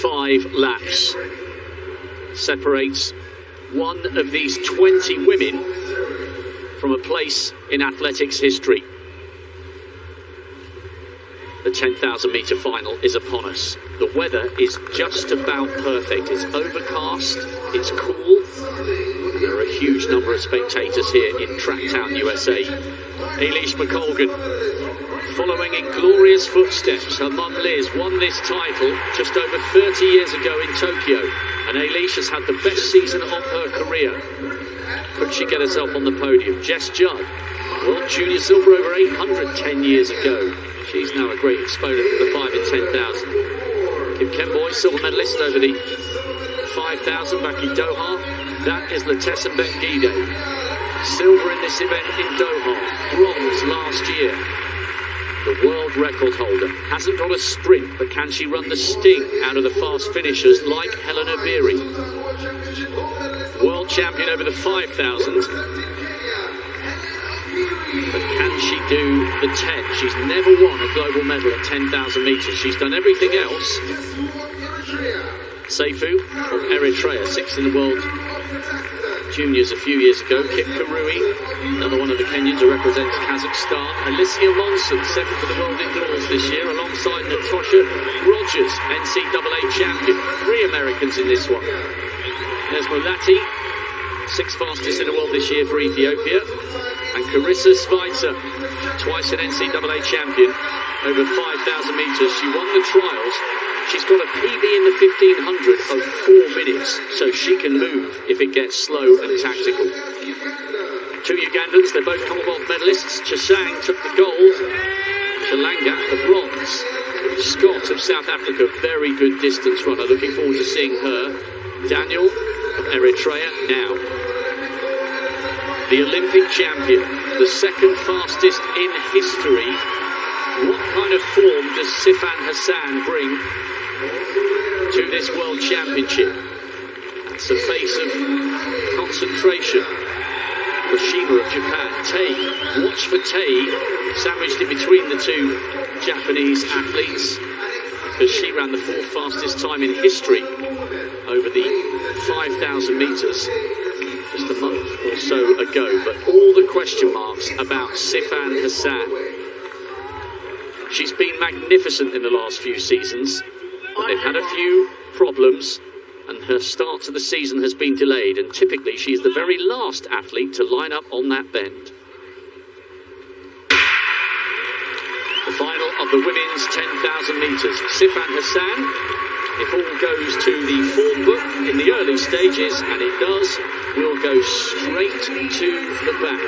5 laps separates one of these 20 women from a place in athletics history. The 10,000 metre final is upon us. The weather is just about perfect. It's overcast, it's cool, and there are a huge number of spectators here in Tracktown, USA. Eilish McColgan, following in glorious footsteps. Her mum Liz won this title just over 30 years ago in Tokyo, and Eilish has had the best season of her career. Could she get herself on the podium? Jess Judd, world junior silver over 800 10 years ago. She's now a great exponent of the 5 and 10,000. Kim Kemboy, silver medalist over the 5,000 back in Doha. That is Letesenbet Gidey. Silver in this event in Doha. Bronze last year. The world record holder. Hasn't got a sprint, but can she run the sting out of the fast finishers like Helena Beery? World champion over the 5,000. But can she do the 10? She's never won a global medal at 10,000 metres. She's done everything else. Seifu of Eritrea, 6th in the world juniors a few years ago. Kip Karui, another one of the Kenyans who represents Kazakhstan. Alicia Monson, 7th in the world indoors this year, alongside Natasha Rogers, NCAA champion. 3 Americans in this one. There's Mulati, 6th fastest in the world this year for Ethiopia. And Carissa Schweitzer, twice an NCAA champion, over 5,000 metres. She won the trials. She's got a PB in the 1,500 of 4 minutes, so she can move if it gets slow and tactical. 2 Ugandans, they're both Commonwealth medalists. Chesang took the gold, Chalanga the bronze. Scott of South Africa, very good distance runner. Looking forward to seeing her. Daniel of Eritrea now. The Olympic champion, the 2nd fastest in history. What kind of form does Sifan Hassan bring to this World Championship? That's the face of concentration. Kushima of Japan. Tei, watch for Tei, sandwiched in between the 2 Japanese athletes, because she ran the 4th fastest time in history over the 5,000 metres. Just a month or so ago, but all the question marks about Sifan Hassan. She's been magnificent in the last few seasons, but they've had a few problems, and her start to the season has been delayed, and typically she's the very last athlete to line up on that bend. The final of the women's 10,000 metres. Sifan Hassan, if all goes to the form book in the early stages, and it does, will go straight to the back.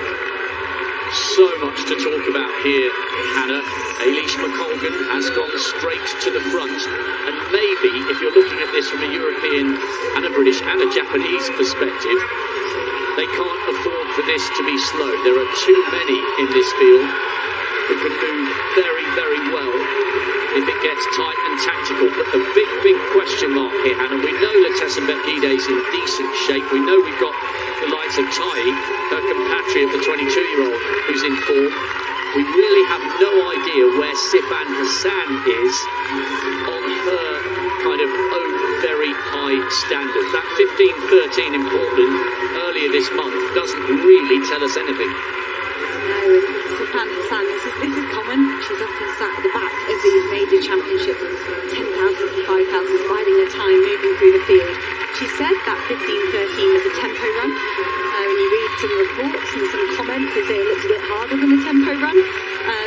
So much to talk about here, Hannah. Eilish McColgan has gone straight to the front, and maybe if you're looking at this from a European and a British and a Japanese perspective, they can't afford for this to be slow. There are too many in this field who can move very, very well if it gets tight and tactical. But the big question mark here, Hannah, we know Letesenbet Gidey's in decent shape. We know we've got the likes of Tai, her compatriot, the 22-year-old, who's in form. We really have no idea where Sifan Hassan is on her kind of own very high standard. That 15:13 in Portland earlier this month doesn't really tell us anything. No, Sifan Hassan, this is common. She's often sat at the back of these major championships, 10,000s and 5,000s, biding her time, moving through the field. She said that 15:13 was a tempo run. When you read some reports and some comments, they say it looks a bit harder than a tempo run.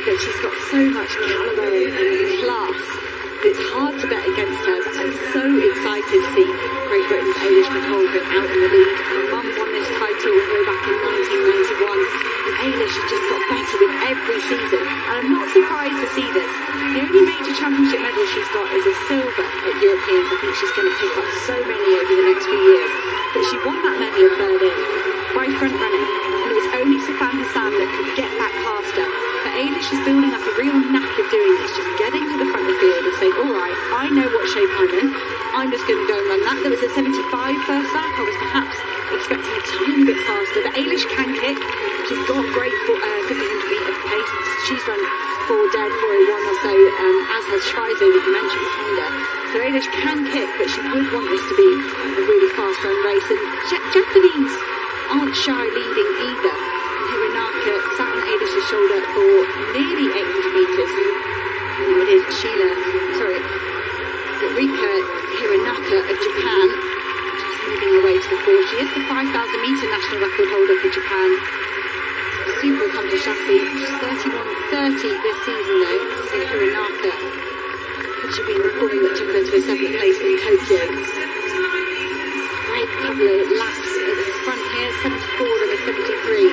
But she's got so much calibre and class that it's hard to bet against her. But I'm so excited to see Great Britain's Eilish McColgan out in the lead. Her mum won this title way back in 1991. And Eilish has just got better with every season. And I'm not surprised to see this. The only major championship medal she's got is a silver at Europeans. I think she's going to pick up so many over the next few years. But she won that medal in Berlin by front running. And it was only Sifan Hassan that could get back past her. But Eilish is building up a real knack of doing this, just getting to the front of the field and saying, all right, I know what shape I'm in. I'm just going to go and run that. There was a 75 first lap. I was perhaps expecting a tiny bit faster. But Eilish can kick. She's got great 1500 metre pace. She's run 4 dead, 4:01 or so, as has Schweizer, that you mentioned behind her. So Eilish can pick, but she would want this to be a really fast run race. And Japanese aren't shy leading either. Hironaka sat on Eilish's shoulder for nearly 800 metres. Now it is Rika Hironaka of Japan, just moving away to the fore. She is the 5,000 metre national record holder for Japan. Super accomplished athlete. She's 31.30 this season though. So Hironaka, could she be in the form that took her to a 7th place in Tokyo? Great couple of laps at the front here, 74 and a 73.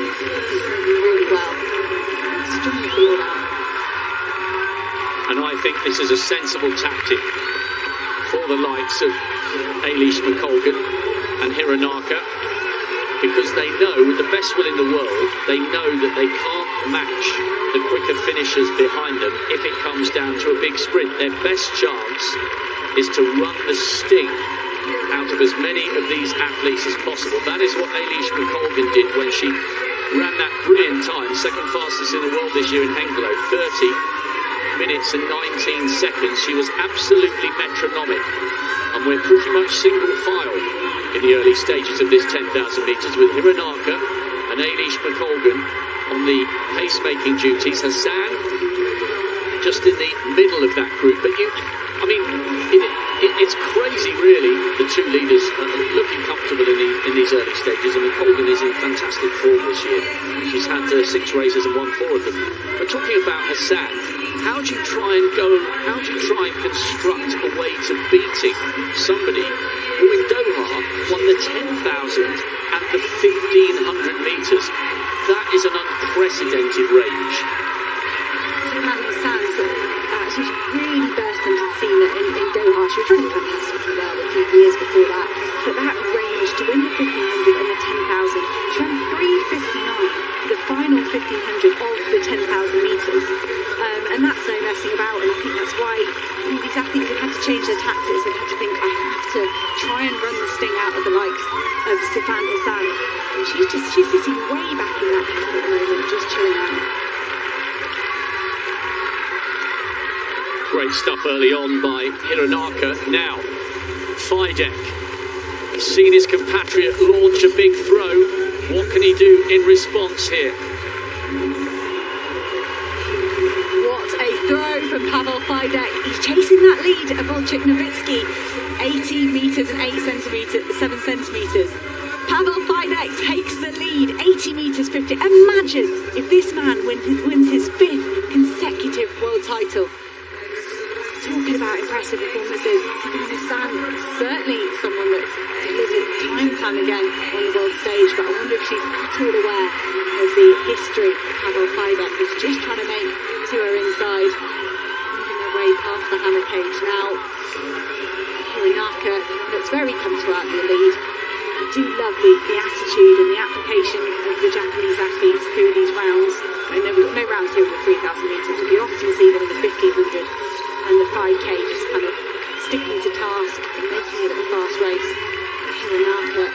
She's moving really well. Strong field out. And I think this is a sensible tactic for the likes of Eilish McColgan and Hironaka, because they know, with the best will in the world, they know that they can't match the quicker finishers behind them if it comes down to a big sprint. Their best chance is to run the sting out of as many of these athletes as possible. That is what Eilish McColgan did when she ran that brilliant time, second fastest in the world this year in Hengelo, 30 minutes and 19 seconds. She was absolutely metronomic, and we're pretty much single file in the early stages of this 10,000 metres with Hironaka and Eilish McColgan on the pacemaking duties. Hassan just in the middle of that group. But it's crazy really, the two leaders are looking comfortable in these early stages, and McColgan is in fantastic form this year. She's had 6 races and won 4 of them. But talking about Hassan, how do you try and construct a way to beating somebody who in Doha won the 10,000 and the 1,500 metres? That is an unprecedented range. She's really burst into the scene in Doha. She was running fantastically well a few years before that. But that range to win the 1,500 and the 10,000, she ran 3:59 for the final 1,500 of the 10,000 metres. And that's no messing about, and I think that's why these athletes have had to change their tactics. They've had to think, I have to try and run the sting out of the likes of Sifan Hassan. And she's sitting way back in that pack at the moment, just chilling out. Great stuff early on by Hironaka. Now, Fidek has seen his compatriot launch a big throw. What can he do in response here? Throw from Pavel Fidek. He's chasing that lead of Wojciech Nowicki. 80 metres and 7 centimetres. Pavel Fidek takes the lead. 80 metres 50. Imagine if this man wins his 5th consecutive world title. Talking about impressive performances, Sifan Hassan, certainly someone that's delivered time and time again on the world stage, but I wonder if she's at all aware of the history of Pavel Fidek, who's just trying to make to her inside, moving their way past the hammer cage. Now, Hironaka looks very comfortable out in the lead. I do love the attitude and the application of the Japanese athletes through these rounds. I know we've got no rounds here with 3,000 metres, but we often see them in the 1,500 and the 5K, just kind of sticking to task and making it a fast race. Hironaka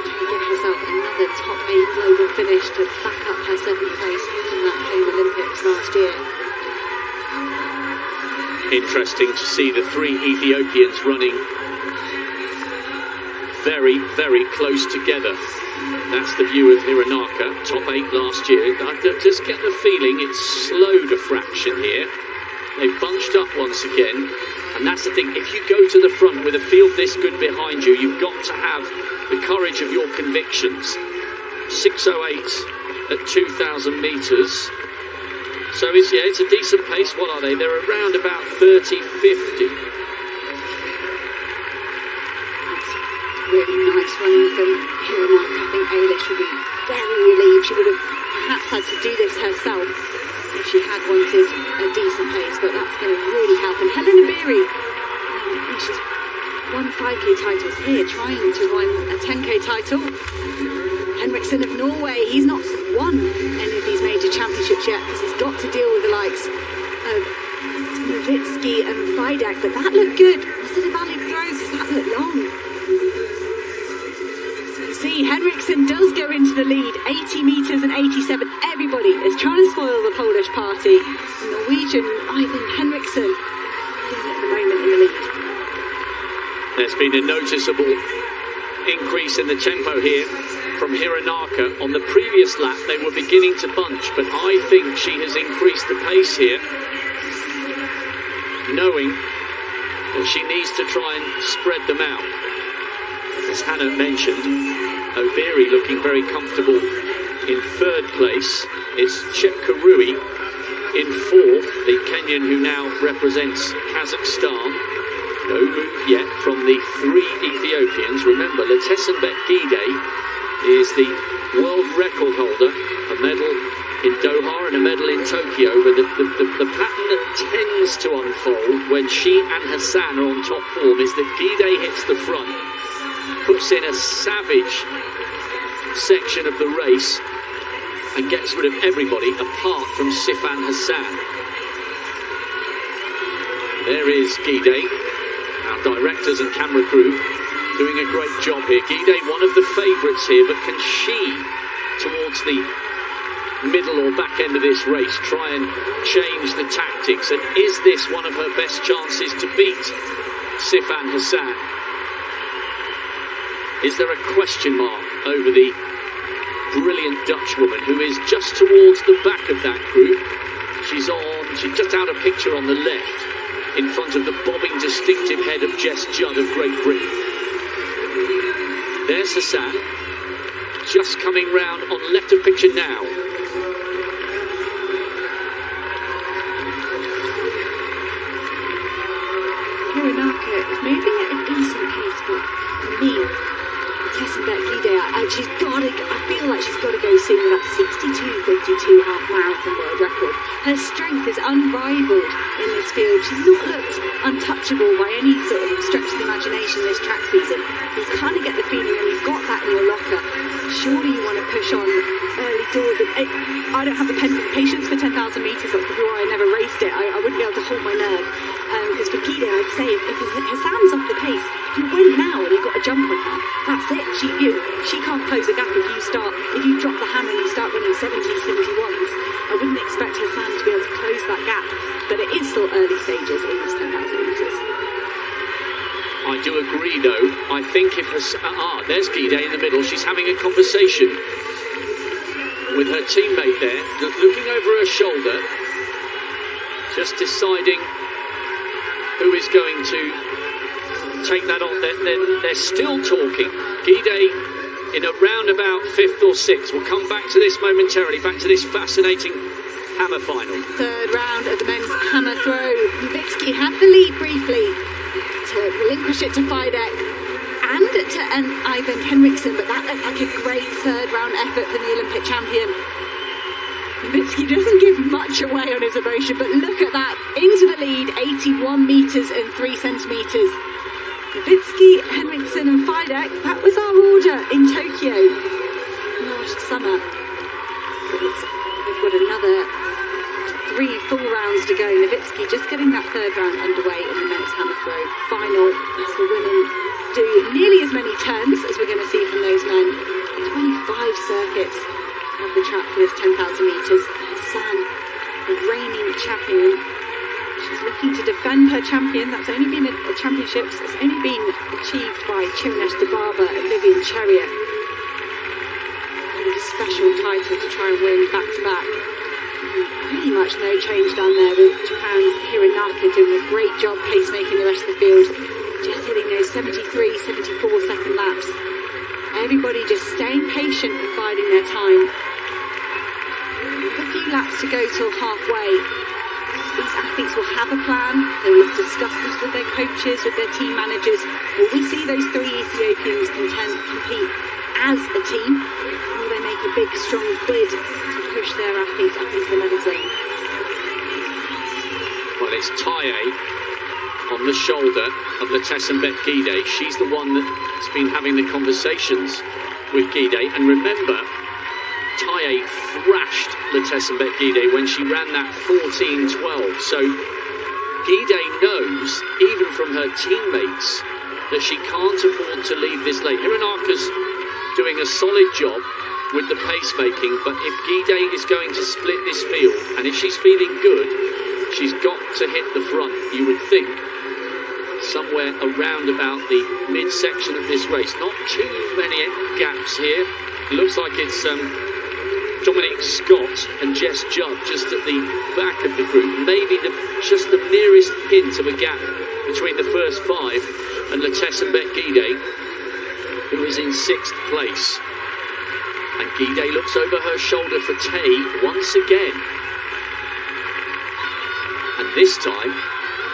trying to get herself another top 8 global finish to back up her 7th place from that home Olympics last year. Interesting to see the 3 Ethiopians running very, very close together. That's the view of Hironaka, top 8 last year. I just get the feeling it's slowed a fraction here. They've bunched up once again, and that's the thing. If you go to the front with a field this good behind you, you've got to have the courage of your convictions. 6:08 at 2,000 metres. So it's a decent pace. What are they? They're around about 30:50. Really nice running from Hironaka. I think Eilish would be very relieved. She would have perhaps had to do this herself if she had wanted a decent pace, but that's going to really help. And Helena Beery, she's won 5K titles here, trying to win a 10K title. Henriksen of Norway, he's not won any of these major championships yet because he's got to deal with the likes of Nowicki and Fidek, but that looked good. Was it a valid throw? Because that looked long. See, Henriksen does go into the lead, 80 metres and 87. Everybody is trying to spoil the Polish party. Norwegian Ivan Henriksen is at the moment in the lead. There's been a noticeable increase in the tempo here from Hironaka. On the previous lap they were beginning to bunch, but I think she has increased the pace here, knowing that she needs to try and spread them out. As Hannah mentioned, Obiri looking very comfortable in third place. It's Chepkarui in fourth, the Kenyan who now represents Kazakhstan. No move yet from the three Ethiopians. Remember, Letesenbet Gidey is the world record holder, a medal in Doha and a medal in Tokyo, but the pattern that tends to unfold when she and Hassan are on top form is that Gidey hits the front, puts in a savage section of the race and gets rid of everybody apart from Sifan Hassan. There is Gidey, our directors and camera crew doing a great job here. Gidey, one of the favourites here, but can she, towards the middle or back end of this race, try and change the tactics? And is this one of her best chances to beat Sifan Hassan? Is there a question mark over the brilliant Dutch woman who is just towards the back of that group? She's just out of picture on the left, in front of the bobbing distinctive head of Jess Judd of Great Britain. There's Hassan, just coming round on left of picture now. Hironaka is moving at a decent pace, but for me, Letesenbet Gidey, I feel like she's got to go soon with that 62.52 half marathon world record. Her strength is unrivaled in this field. She's not looked untouchable by any sort of stretch of the imagination this track season. You kind of get the feeling when you've got that in your locker, surely you want to push on early doors. I don't have the patience for 10,000 metres. That's probably why I never raced it. I wouldn't be able to hold my nerve. Because for Gidey, I'd say if Hassan's off the pace, you win now and you've got a jump on her. That's it. She can't close a gap if you drop the hammer and you start running 70s, 71s. I wouldn't expect Hassan to be able to close that gap, but it is still early stages in this 10,000 metres. I do agree, though. I think if there's Gidey in the middle. She's having a conversation with her teammate there, looking over her shoulder, just deciding who is going to take that on. They're still talking. Gidey in a roundabout fifth or sixth. We'll come back to this momentarily, back to this fascinating hammer final. Third round of the men's hammer throw. Levitsky had the lead briefly to relinquish it to Fidek and to Ivan Henriksson, but that looked like a great third round effort from the Olympic champion. Levitsky doesn't give much away on his emotion, but look at that, into the lead, 81 metres and 3 centimetres. Levitsky, Henriksson and Fidek, that was our order in Tokyo last summer. We've got another 3 full rounds to go. Levitsky just getting that third round underway in the men's hammer throw final, as the women do nearly as many turns as we're going to see from those men. 25 circuits of the track for this 10,000 metres. Hassan, the reigning champion, she's looking to defend her champion. That's only been a championships. It's only been achieved by Chimanesh Dibaba and Vivian Cherier. A special title to try and win back to back. Pretty much no change down there with Japan's Hironaka doing a great job pacemaking the rest of the field. Just hitting those 73, 74 second laps. Everybody just staying patient and biding their time. With a few laps to go till halfway. These athletes will have a plan. They will have discussed this with their coaches, with their team managers. Will we see those 3 Ethiopians compete as a team? Will they make a big, strong bid to push their athletes up into the medal zone? Well, it's Taye on the shoulder of Letesenbet Gidey. She's the one that's been having the conversations with Gidey. And remember, Taye thrashed Letesenbet Gidey when she ran that 14.12. So Gidey knows, even from her teammates, that she can't afford to leave this late. Hironaka's doing a solid job with the pacemaking, but if Gidey is going to split this field, and if she's feeling good, she's got to hit the front, you would think. somewhere around about the midsection of this race. Not too many gaps here. It looks like it's Dominic Scott and Jess Judd just at the back of the group. Maybe just the nearest hint of a gap between the first five and Letesenbet Gidey, who is in 6th place. And Gidey looks over her shoulder for Tay once again. And this time,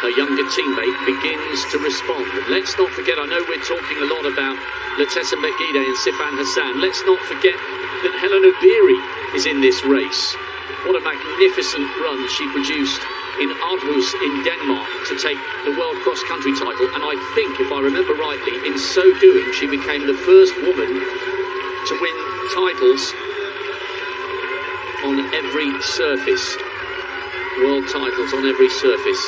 her younger teammate begins to respond. And let's not forget, I know we're talking a lot about Letesenbet Gidey and Sifan Hassan. Let's not forget that Helena Beery is in this race. What a magnificent run she produced in Aarhus in Denmark to take the World Cross Country title. And I think, if I remember rightly, in so doing, she became the first woman to win titles on every surface. World titles on every surface.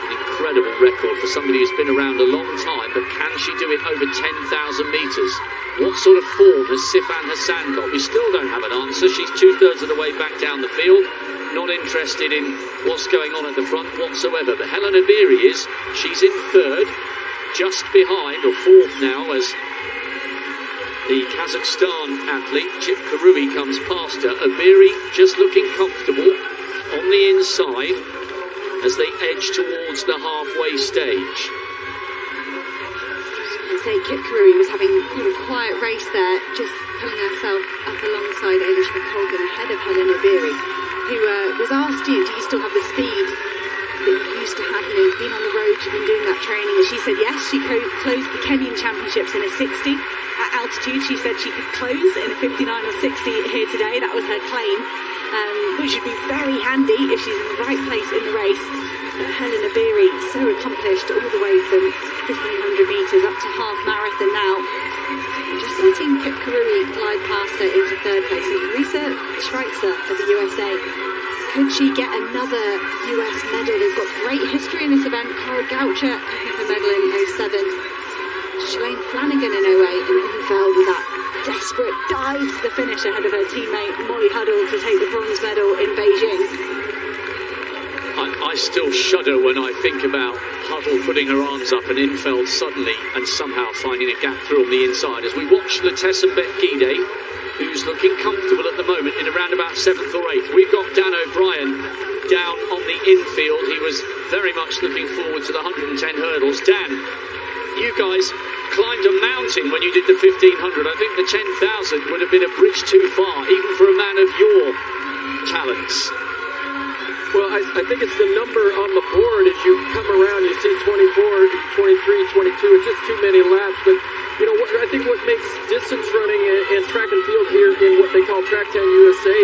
An incredible record for somebody who's been around a long time, but can she do it over 10,000 metres? What sort of form has Sifan Hassan got? We still don't have an answer. She's 2/3 of the way back down the field, not interested in what's going on at the front whatsoever. But Helena Beery is. She's in 3rd, just behind, or 4th now, as the Kazakhstan athlete Chip Karui comes past her. Beery just looking comfortable on the inside as they edge towards the halfway stage. Kip Karui was having quite a quiet race there, just pulling herself up alongside Eilish McColgan ahead of Helena Beery, who was asked, do you still have the speed that you used to have? You've been on the road, you've been doing that training. And she said yes, she closed the Kenyan Championships in a 60 at altitude. She said she could close in a 59 or 60 here today. That was her claim, which would be very handy if she's in the right place in the race. But Helena Beery, so accomplished all the way from 1,500 metres up to half marathon now. Just letting Kip Karui glide past her into 3rd place. And Teresa Schweitzer of the USA, could she get another US medal? They've got great history in this event. Cara Goucher picking up a medal in 07. Shalane Flanagan in 08, and Infeld with that desperate dive to the finish ahead of her teammate Molly Huddle to take the bronze medal in Beijing. I still shudder when I think about Huddle putting her arms up and Infeld suddenly and somehow finding a gap through on the inside. As we watch Letesenbet Gidey, who's looking comfortable at the moment in around about 7th or 8th. We've got Dan O'Brien down on the infield. He was very much looking forward to the 110 hurdles. Dan, you guys climbed a mountain when you did the 1,500. I think the 10,000 would have been a bridge too far, even for a man of your talents. Well, I think it's the number on the board. As you come around, you see 24, 23, 22. It's just too many laps. But, you know, I think what makes distance running and track and field here in what they call Track 10 USA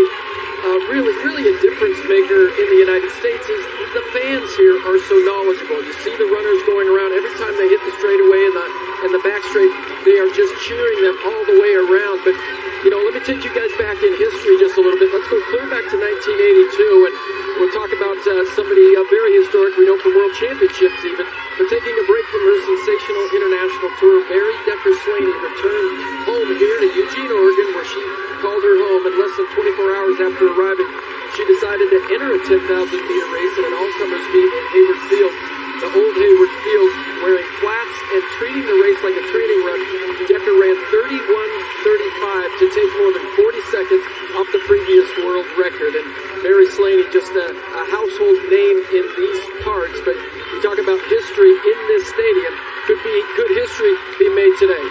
really a difference maker in the United States is the fans here are so knowledgeable. You see the runners going around every time they hit the straightaway and the back straight. They are just cheering them all the way around. But, you know, let me take you guys back in history just a little bit. Let's go clear back to 1982, and we'll talk about somebody very historic, we know from World Championships even, but taking a break from her sensational international tour. Mary Decker Slaney returned home here to Eugene, Oregon, where she called her home. And less than 24 hours after arriving, she decided to enter a 10,000-meter race in an all-comers meet in Hayward Field. The old Hayward Field, wearing flats and treating the race like a training run. Decker ran 31:35 to take more than 40 seconds off the previous world record. And Mary Slaney, just a household name in these parts. But you talk about history in this stadium. Could history be made today?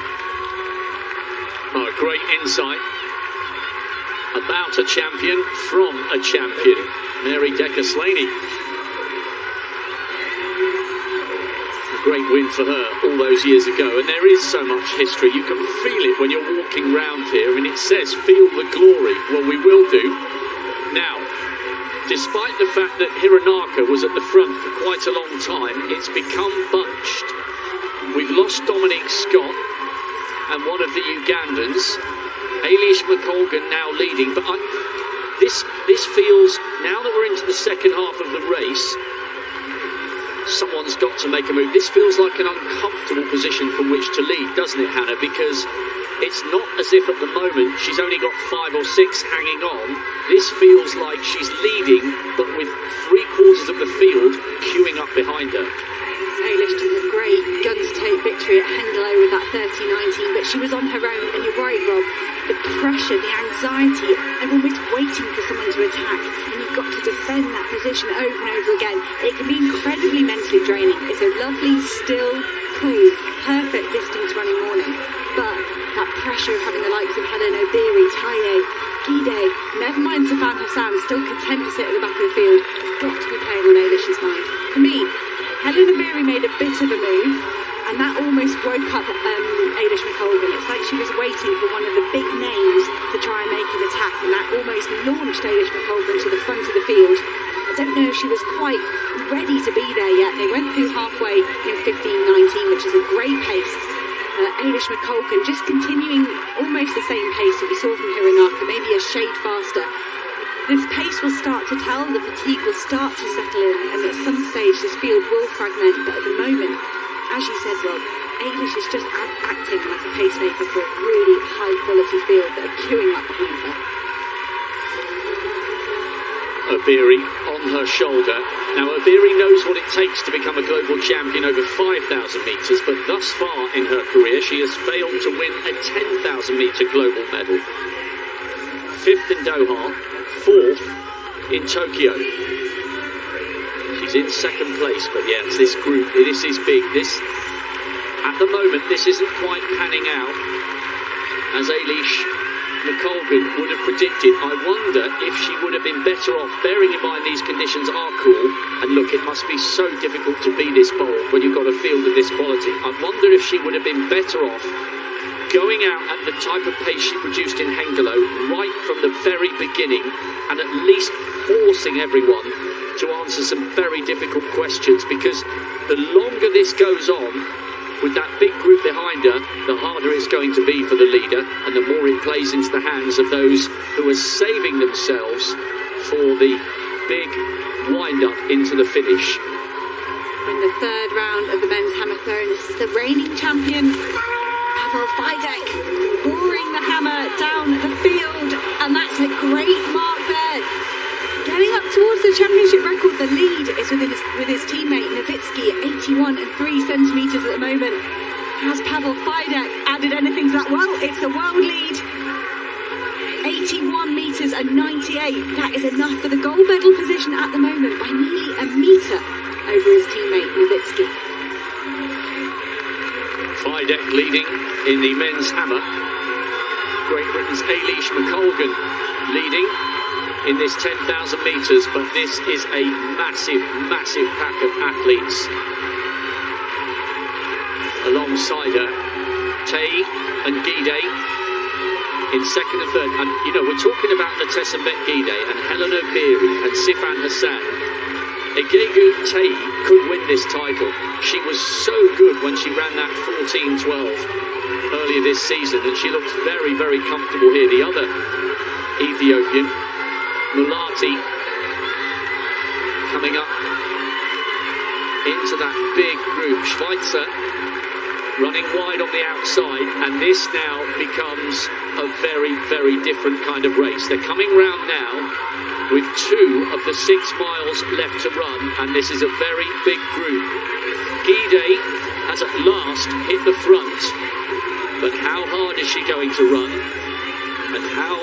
Oh, great insight about a champion from a champion. Mary Decker Slaney. Great win for her all those years ago, and there is so much history. You can feel it when you're walking round here, and it says feel the glory. Well, we will do. Now, despite the fact that Hironaka was at the front for quite a long time, it's become bunched. We've lost Dominic Scott and one of the Ugandans. Eilish McColgan now leading, but this feels, now that we're into the second half of the race, someone's got to make a move. This feels like an uncomfortable position from which to lead, doesn't it, Hannah? Because it's not as if at the moment she's only got 5 or 6 hanging on. This feels like she's leading, but with 3/4 of the field queuing up behind her. Eilish took a great guns-to-tape victory at Hengelo with that 30-19, but she was on her own, and you're right, Rob. The pressure, the anxiety, everyone was waiting for someone to attack, and you've got to defend that position over and over again. It can be incredibly mentally draining. It's a lovely, still, cool, perfect distance running morning, but that pressure of having the likes of Helen Obiri, Taye, Gidey, never mind Sifan Hassan, still content to sit at the back of the field, has got to be playing on Eilish's mind. For me, Helen Obiri made a bit of a move, and that almost woke up Eilish McColgan. It's like she was waiting for one of the big names to try and make an attack, and that almost launched Eilish McColgan to the front of the field. I don't know if she was quite ready to be there yet. They went through halfway in 15-19, which is a great pace. Eilish McColgan just continuing almost the same pace that we saw from Hironaka, maybe a shade faster. This pace will start to tell, the fatigue will start to settle in, and at some stage this field will fragment, but at the moment, as you said, Rob, Eilish is just acting like a pacemaker for a really high quality field that are queuing up behind her. Obiri on her shoulder. Now Obiri knows what it takes to become a global champion over 5,000 metres, but thus far in her career she has failed to win a 10,000 metre global medal. 5th in Doha, 4th in Tokyo. She's in 2nd place, but yes, this group, this is big. At the moment, this isn't quite panning out as Eilish McColgan would have predicted. I wonder if she would have been better off, bearing in mind these conditions are cool, and look, it must be so difficult to be this bold when you've got a field of this quality. I wonder if she would have been better off going out at the type of pace she produced in Hengelo right from the very beginning, and at least forcing everyone to answer some very difficult questions, because the longer this goes on, with that big group behind her, the harder it's going to be for the leader, and the more it plays into the hands of those who are saving themselves for the big wind-up into the finish. In the 3rd round of the men's hammer throw, this is the reigning champion, Pavel Fidek, roaring the hammer down the field, and that's a great mark there. Getting up towards the championship record, the lead is with his teammate Nowitzki at 81 and 3 centimetres at the moment. Has Pavel Fidek added anything to that? Well, it's the world lead. 81 metres and 98. That is enough for the gold medal position at the moment by nearly a metre over his teammate Nowitzki. Fidek leading in the men's hammer. Great Britain's Eilish McColgan leading in this 10,000 metres, but this is a massive, massive pack of athletes alongside her. Taye and Gidey in 2nd and 3rd, and you know, we're talking about Letesenbet Gidey and Helen Obiri and Sifan Hassan. Egegu Taye could win this title. She was so good when she ran that 14-12 earlier this season, and she looks very, very comfortable here. The other Ethiopian, Mulati, coming up into that big group. Schweitzer running wide on the outside, and this now becomes a very, very different kind of race. They're coming round now with 2 of the 6 miles left to run, and this is a very big group. Gidey has at last hit the front, but how hard is she going to run, and how